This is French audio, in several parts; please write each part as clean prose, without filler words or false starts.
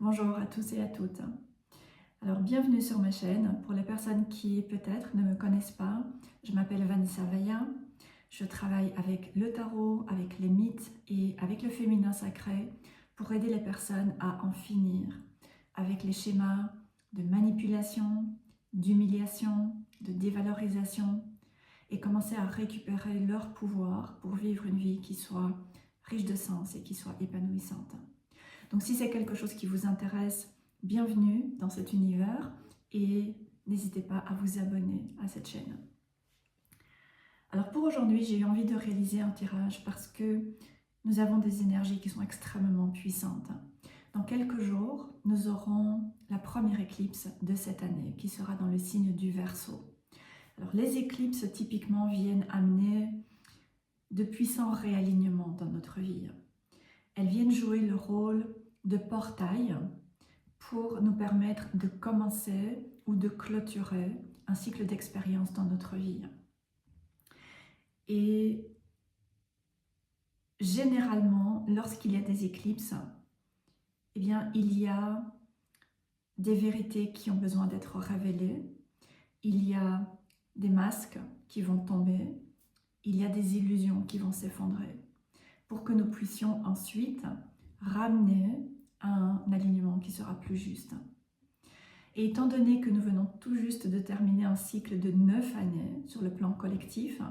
Bonjour à tous et à toutes. Alors bienvenue sur ma chaîne. Pour les personnes qui peut-être ne me connaissent pas, je m'appelle Vanessa Veilla. Je travaille avec le tarot, avec les mythes et avec le féminin sacré pour aider les personnes à en finir avec les schémas de manipulation, d'humiliation, de dévalorisation et commencer à récupérer leur pouvoir pour vivre une vie qui soit riche de sens et qui soit épanouissante. Donc si c'est quelque chose qui vous intéresse, bienvenue dans cet univers et n'hésitez pas à vous abonner à cette chaîne. Alors pour aujourd'hui, j'ai eu envie de réaliser un tirage parce que nous avons des énergies qui sont extrêmement puissantes. Dans quelques jours, nous aurons la première éclipse de cette année qui sera dans le signe du Verseau. Alors les éclipses typiquement viennent amener de puissants réalignements dans notre vie. Elles viennent jouer le rôle de portail pour nous permettre de commencer ou de clôturer un cycle d'expérience dans notre vie. Et généralement, lorsqu'il y a des éclipses, eh bien, il y a des vérités qui ont besoin d'être révélées, il y a des masques qui vont tomber, il y a des illusions qui vont s'effondrer, pour que nous puissions ensuite ramener un alignement qui sera plus juste. Et étant donné que nous venons tout juste de terminer un cycle de 9 années sur le plan collectif,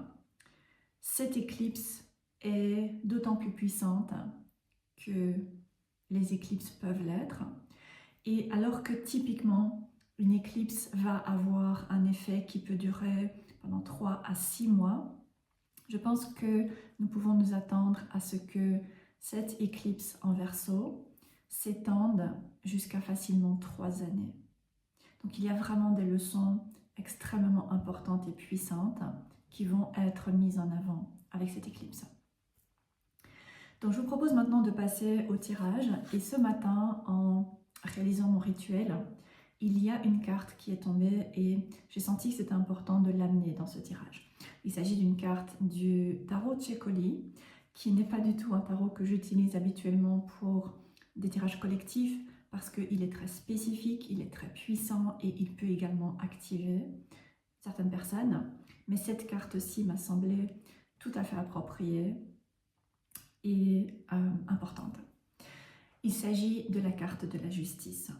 cette éclipse est d'autant plus puissante que les éclipses peuvent l'être. Et alors que typiquement, une éclipse va avoir un effet qui peut durer pendant 3 à 6 mois, je pense que nous pouvons nous attendre à ce que cette éclipse en Verseau s'étende jusqu'à facilement 3 années. Donc il y a vraiment des leçons extrêmement importantes et puissantes qui vont être mises en avant avec cette éclipse. Donc je vous propose maintenant de passer au tirage. Et ce matin, en réalisant mon rituel, il y a une carte qui est tombée et j'ai senti que c'était important de l'amener dans ce tirage. Il s'agit d'une carte du tarot Cecoli, qui n'est pas du tout un tarot que j'utilise habituellement pour des tirages collectifs, parce qu'il est très spécifique, il est très puissant et il peut également activer certaines personnes. Mais cette carte-ci m'a semblé tout à fait appropriée et importante. Il s'agit de la carte de la justice.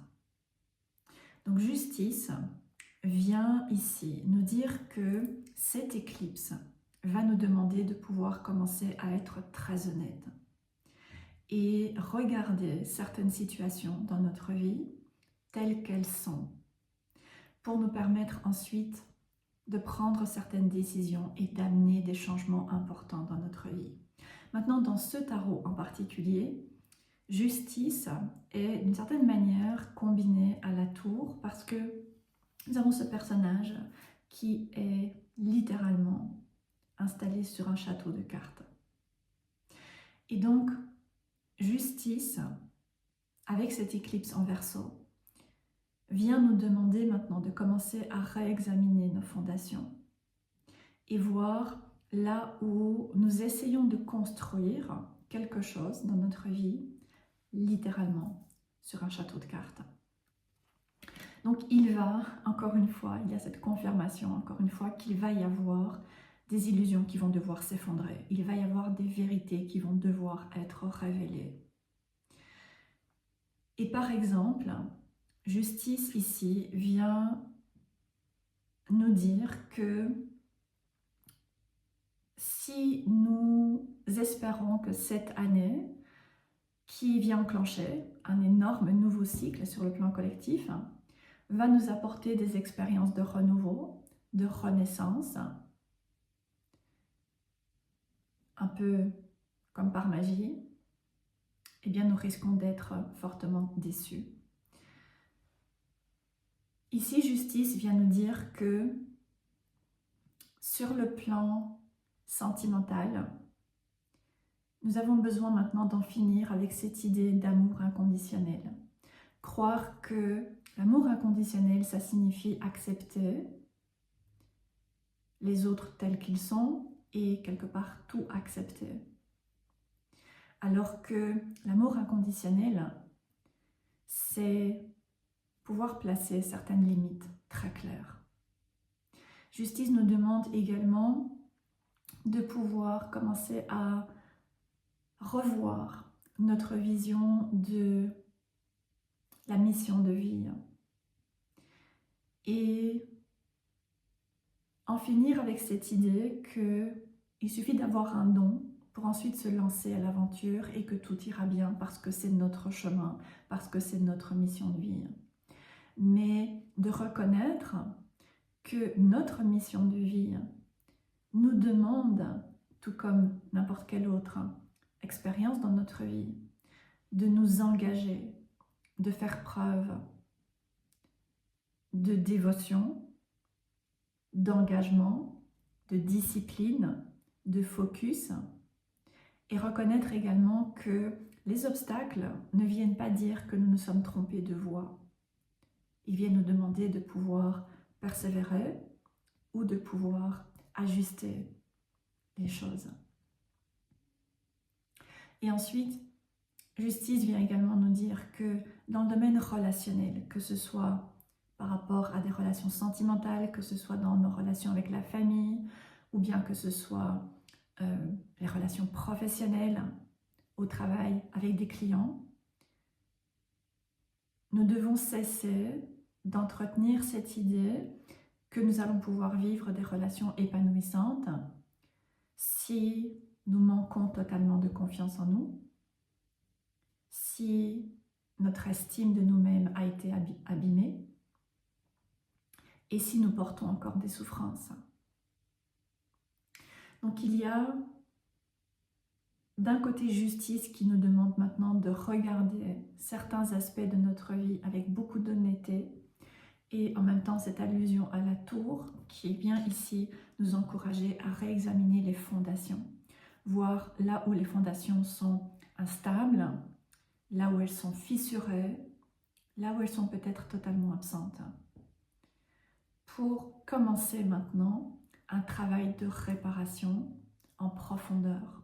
Donc justice vient ici nous dire que cette éclipse va nous demander de pouvoir commencer à être très honnête et regarder certaines situations dans notre vie telles qu'elles sont, pour nous permettre ensuite de prendre certaines décisions et d'amener des changements importants dans notre vie. Maintenant, dans ce tarot en particulier, justice est d'une certaine manière combinée à la tour, parce que nous avons ce personnage qui est littéralement installé sur un château de cartes. Et donc, justice, avec cette éclipse en Verseau, vient nous demander maintenant de commencer à réexaminer nos fondations et voir là où nous essayons de construire quelque chose dans notre vie, littéralement sur un château de cartes. Donc il va, encore une fois, il y a cette confirmation, encore une fois, qu'il va y avoir des illusions qui vont devoir s'effondrer. Il va y avoir des vérités qui vont devoir être révélées. Et par exemple, justice ici vient nous dire que si nous espérons que cette année, qui vient enclencher un énorme nouveau cycle sur le plan collectif, va nous apporter des expériences de renouveau, de renaissance, un peu comme par magie, eh bien nous risquons d'être fortement déçus. Ici, justice vient nous dire que sur le plan sentimental, nous avons besoin maintenant d'en finir avec cette idée d'amour inconditionnel. Croire que l'amour inconditionnel, ça signifie accepter les autres tels qu'ils sont et quelque part tout accepter. Alors que l'amour inconditionnel, c'est pouvoir placer certaines limites très claires. Justice nous demande également de pouvoir commencer à revoir notre vision de la mission de vie et en finir avec cette idée qu'il suffit d'avoir un don pour ensuite se lancer à l'aventure et que tout ira bien parce que c'est notre chemin, parce que c'est notre mission de vie. Mais de reconnaître que notre mission de vie nous demande, tout comme n'importe quelle autre expérience dans notre vie, de nous engager, de faire preuve de dévotion, d'engagement, de discipline, de focus, et reconnaître également que les obstacles ne viennent pas dire que nous nous sommes trompés de voie. Ils viennent nous demander de pouvoir persévérer ou de pouvoir ajuster les choses. Et ensuite, Justice vient également nous dire que dans le domaine relationnel, que ce soit par rapport à des relations sentimentales, que ce soit dans nos relations avec la famille, ou bien que ce soit les relations professionnelles, au travail, avec des clients, nous devons cesser d'entretenir cette idée que nous allons pouvoir vivre des relations épanouissantes si nous manquons totalement de confiance en nous, si notre estime de nous-mêmes a été abîmée et si nous portons encore des souffrances. Donc il y a d'un côté Justice qui nous demande maintenant de regarder certains aspects de notre vie avec beaucoup d'honnêteté et en même temps cette allusion à la tour qui vient ici nous encourager à réexaminer les fondations, voir là où les fondations sont instables, là où elles sont fissurées, là où elles sont peut-être totalement absentes. Pour commencer maintenant un travail de réparation en profondeur.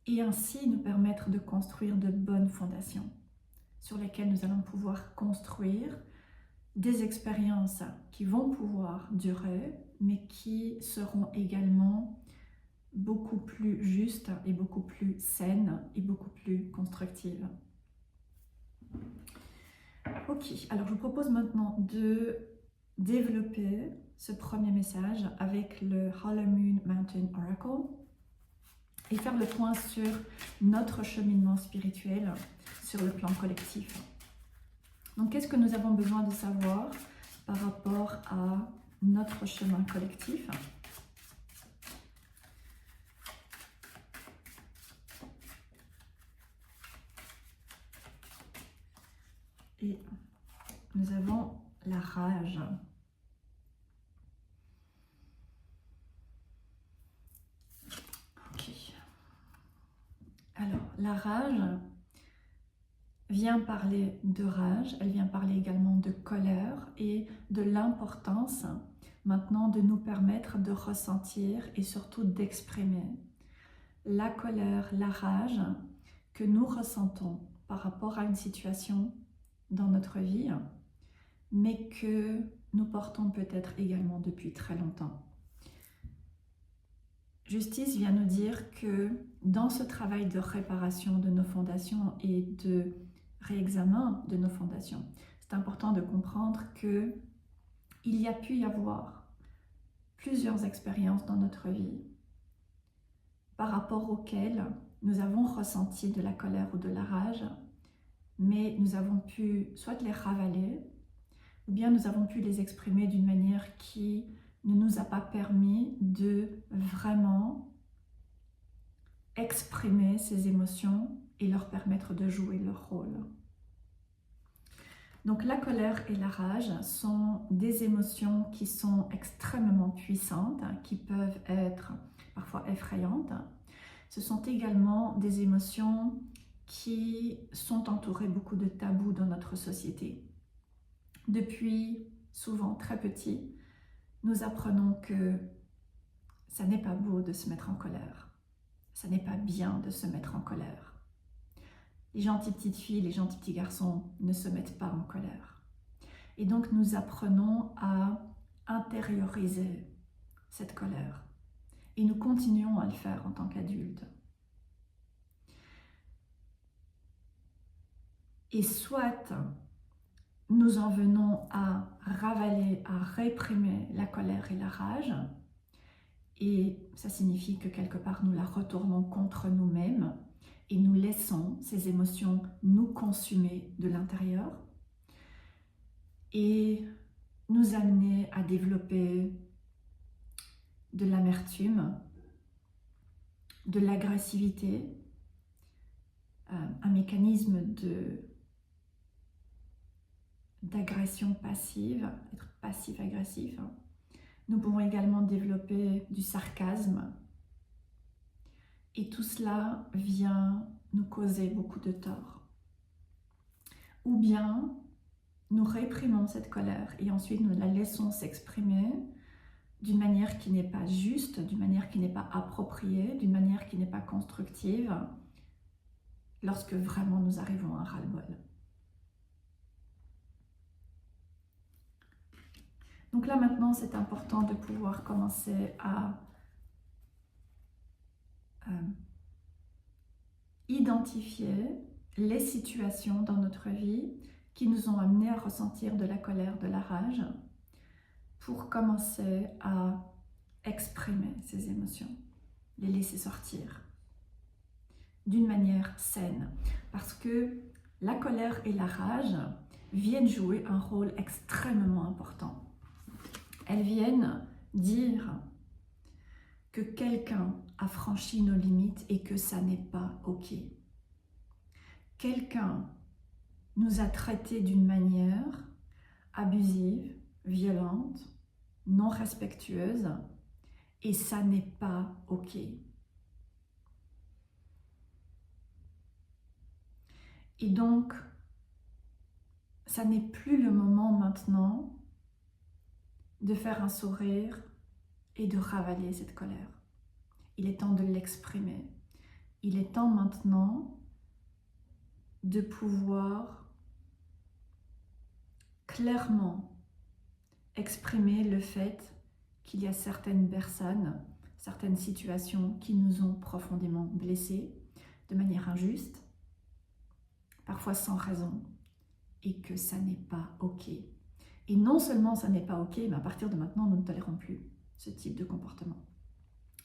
Et ainsi nous permettre de construire de bonnes fondations sur lesquelles nous allons pouvoir construire des expériences qui vont pouvoir durer, mais qui seront également beaucoup plus justes et beaucoup plus saines et beaucoup plus constructives. Ok, alors je vous propose maintenant de développer ce premier message avec le Hollow Moon Mountain Oracle et faire le point sur notre cheminement spirituel sur le plan collectif. Donc, qu'est-ce que nous avons besoin de savoir par rapport à notre chemin collectif ? Et nous avons la rage. Ok. Alors, la rage vient parler de rage, elle vient parler également de colère et de l'importance maintenant de nous permettre de ressentir et surtout d'exprimer la colère, la rage que nous ressentons par rapport à une situation dans notre vie, mais que nous portons peut-être également depuis très longtemps. Justice vient nous dire que dans ce travail de réparation de nos fondations et de réexamen de nos fondations, c'est important de comprendre qu'il y a pu y avoir plusieurs expériences dans notre vie par rapport auxquelles nous avons ressenti de la colère ou de la rage, mais nous avons pu soit les ravaler, ou bien nous avons pu les exprimer d'une manière qui ne nous a pas permis de vraiment exprimer ces émotions et leur permettre de jouer leur rôle. Donc la colère et la rage sont des émotions qui sont extrêmement puissantes, qui peuvent être parfois effrayantes. Ce sont également des émotions qui sont entourées beaucoup de tabous dans notre société. Depuis souvent très petit, nous apprenons que ça n'est pas beau de se mettre en colère. ça n'est pas bien de se mettre en colère. Les gentilles petites filles, les gentils petits garçons ne se mettent pas en colère. Et donc nous apprenons à intérioriser cette colère. Et nous continuons à le faire en tant qu'adultes. Et soit nous en venons à ravaler, à réprimer la colère et la rage, et ça signifie que quelque part nous la retournons contre nous-mêmes et nous laissons ces émotions nous consumer de l'intérieur et nous amener à développer de l'amertume, de l'agressivité, un mécanisme d'agression passive, être passif-agressif. Nous pouvons également développer du sarcasme. Et tout cela vient nous causer beaucoup de tort. Ou bien, nous réprimons cette colère et ensuite nous la laissons s'exprimer d'une manière qui n'est pas juste, d'une manière qui n'est pas appropriée, d'une manière qui n'est pas constructive, lorsque vraiment nous arrivons à un ras-le-bol. Donc là maintenant, c'est important de pouvoir commencer à identifier les situations dans notre vie qui nous ont amenés à ressentir de la colère, de la rage, pour commencer à exprimer ces émotions, les laisser sortir d'une manière saine. Parce que la colère et la rage viennent jouer un rôle extrêmement important. Elles viennent dire que quelqu'un a franchi nos limites et que ça n'est pas OK. Quelqu'un nous a traités d'une manière abusive, violente, non respectueuse, et ça n'est pas OK. Et donc, ça n'est plus le moment maintenant de faire un sourire et de ravaler cette colère. Il est temps de l'exprimer. Il est temps maintenant de pouvoir clairement exprimer le fait qu'il y a certaines personnes, certaines situations qui nous ont profondément blessés de manière injuste, parfois sans raison, et que ça n'est pas OK. Et non seulement ça n'est pas OK, mais à partir de maintenant, nous ne tolérons plus ce type de comportement.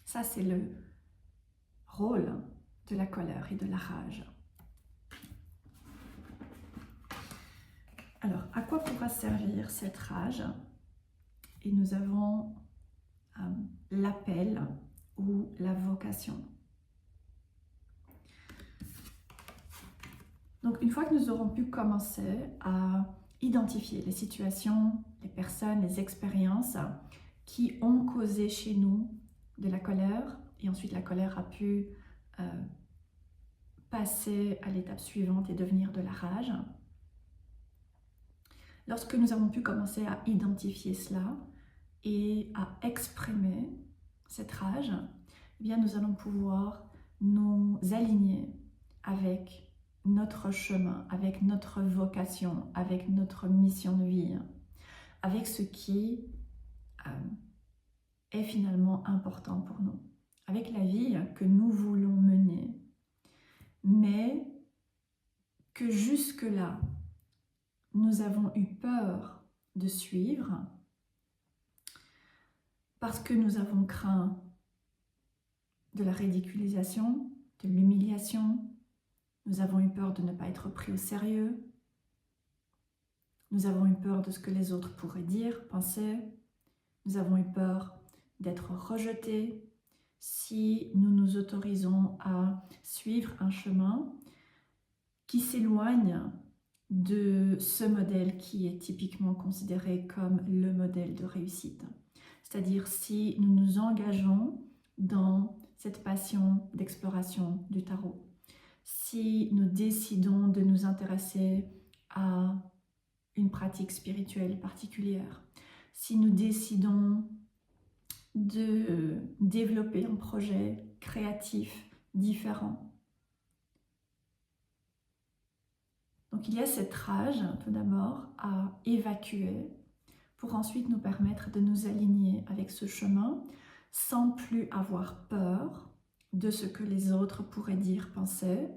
Ça, c'est le rôle de la colère et de la rage. Alors, à quoi pourra servir cette rage? Et nous avons l'appel ou la vocation. Donc, une fois que nous aurons pu commencer à identifier les situations, les personnes, les expériences qui ont causé chez nous de la colère, et ensuite la colère a pu passer à l'étape suivante et devenir de la rage. Lorsque nous avons pu commencer à identifier cela et à exprimer cette rage, eh bien nous allons pouvoir nous aligner avec notre chemin, avec notre vocation, avec notre mission de vie, avec ce qui est finalement important pour nous, avec la vie que nous voulons mener, mais que jusque-là, nous avons eu peur de suivre parce que nous avons craint de la ridiculisation, de l'humiliation, nous avons eu peur de ne pas être pris au sérieux, nous avons eu peur de ce que les autres pourraient dire, penser, nous avons eu peur d'être rejetés si nous nous autorisons à suivre un chemin qui s'éloigne de ce modèle qui est typiquement considéré comme le modèle de réussite. C'est-à-dire si nous nous engageons dans cette passion d'exploration du tarot, si nous décidons de nous intéresser à une pratique spirituelle particulière, si nous décidons de développer un projet créatif différents. Donc il y a cette rage, tout d'abord, à évacuer pour ensuite nous permettre de nous aligner avec ce chemin sans plus avoir peur de ce que les autres pourraient dire, penser,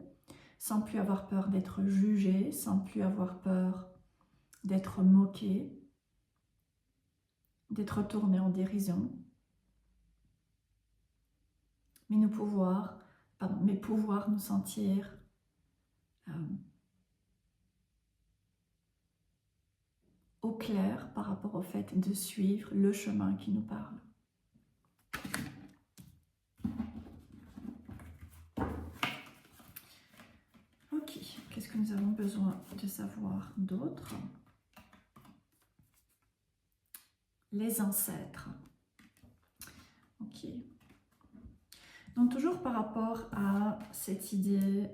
sans plus avoir peur d'être jugé, sans plus avoir peur d'être moqué, d'être tourné en dérision, mais pouvoir nous sentir au clair par rapport au fait de suivre le chemin qui nous parle. Ok, qu'est-ce que nous avons besoin de savoir d'autre? Les ancêtres. Ok. Donc toujours par rapport à cette idée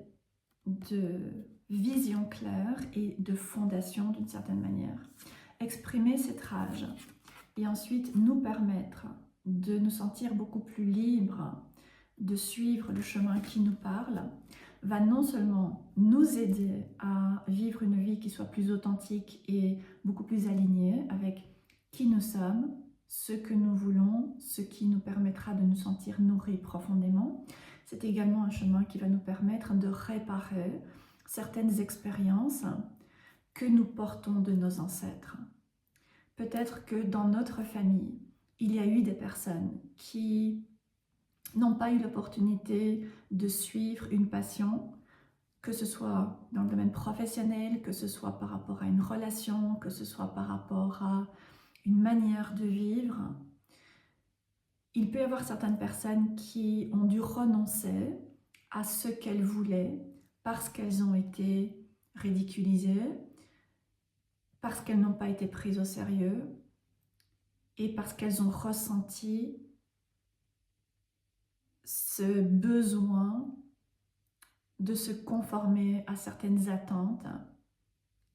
de vision claire et de fondation d'une certaine manière, exprimer cette rage et ensuite nous permettre de nous sentir beaucoup plus libres, de suivre le chemin qui nous parle, va non seulement nous aider à vivre une vie qui soit plus authentique et beaucoup plus alignée avec qui nous sommes, ce que nous voulons, ce qui nous permettra de nous sentir nourris profondément. C'est également un chemin qui va nous permettre de réparer certaines expériences que nous portons de nos ancêtres. Peut-être que dans notre famille, il y a eu des personnes qui n'ont pas eu l'opportunité de suivre une passion, que ce soit dans le domaine professionnel, que ce soit par rapport à une relation, que ce soit par rapport à une manière de vivre. Il peut y avoir certaines personnes qui ont dû renoncer à ce qu'elles voulaient parce qu'elles ont été ridiculisées, parce qu'elles n'ont pas été prises au sérieux et parce qu'elles ont ressenti ce besoin de se conformer à certaines attentes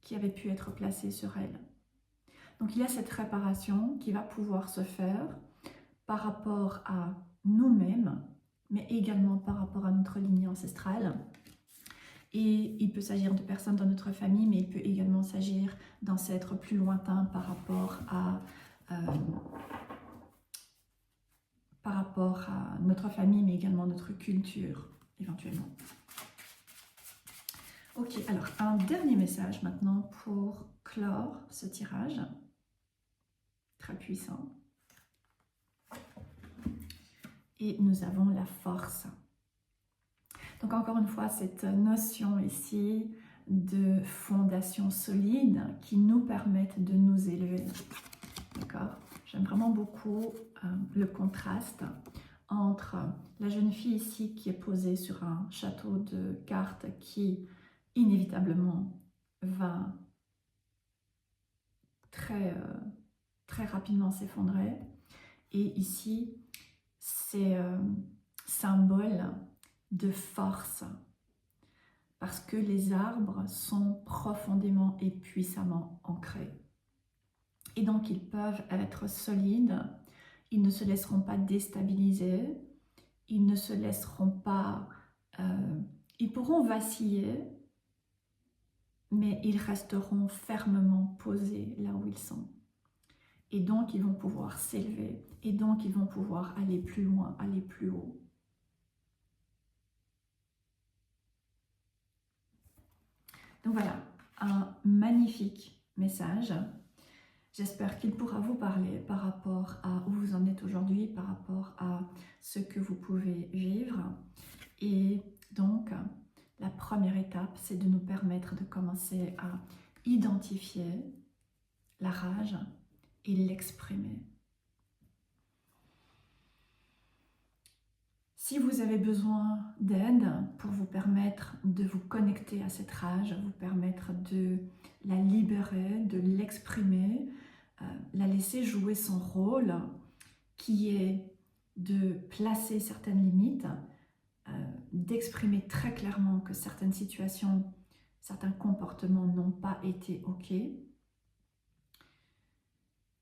qui avaient pu être placées sur elles. Donc il y a cette réparation qui va pouvoir se faire par rapport à nous-mêmes, mais également par rapport à notre lignée ancestrale. Et il peut s'agir de personnes dans notre famille, mais il peut également s'agir d'ancêtres plus lointains par rapport à notre famille, mais également notre culture, éventuellement. Ok, alors un dernier message maintenant pour clore ce tirage. Très puissant. Et nous avons la force. Donc encore une fois, cette notion ici de fondation solide qui nous permettent de nous élever. D'accord ? J'aime vraiment beaucoup le contraste entre la jeune fille ici qui est posée sur un château de cartes qui inévitablement va très rapidement s'effondrer. Et ici, c'est symbole de force parce que les arbres sont profondément et puissamment ancrés. Et donc, ils peuvent être solides, ils ne se laisseront pas déstabiliser, ils ne se laisseront pas... ils pourront vaciller, mais ils resteront fermement posés là où ils sont. Et donc, ils vont pouvoir s'élever, et donc, ils vont pouvoir aller plus loin, aller plus haut. Donc voilà, un magnifique message. J'espère qu'il pourra vous parler par rapport à où vous en êtes aujourd'hui, par rapport à ce que vous pouvez vivre. Et donc, la première étape, c'est de nous permettre de commencer à identifier la rage et l'exprimer. Si vous avez besoin d'aide pour vous permettre de vous connecter à cette rage, vous permettre de la libérer, de l'exprimer, la laisser jouer son rôle, qui est de placer certaines limites, d'exprimer très clairement que certaines situations, certains comportements n'ont pas été OK.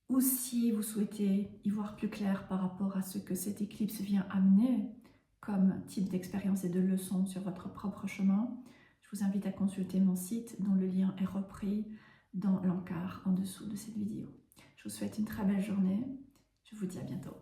Ou si vous souhaitez y voir plus clair par rapport à ce que cette éclipse vient amener comme type d'expérience et de leçon sur votre propre chemin, je vous invite à consulter mon site dont le lien est repris dans l'encart en dessous de cette vidéo. Je vous souhaite une très belle journée. Je vous dis à bientôt.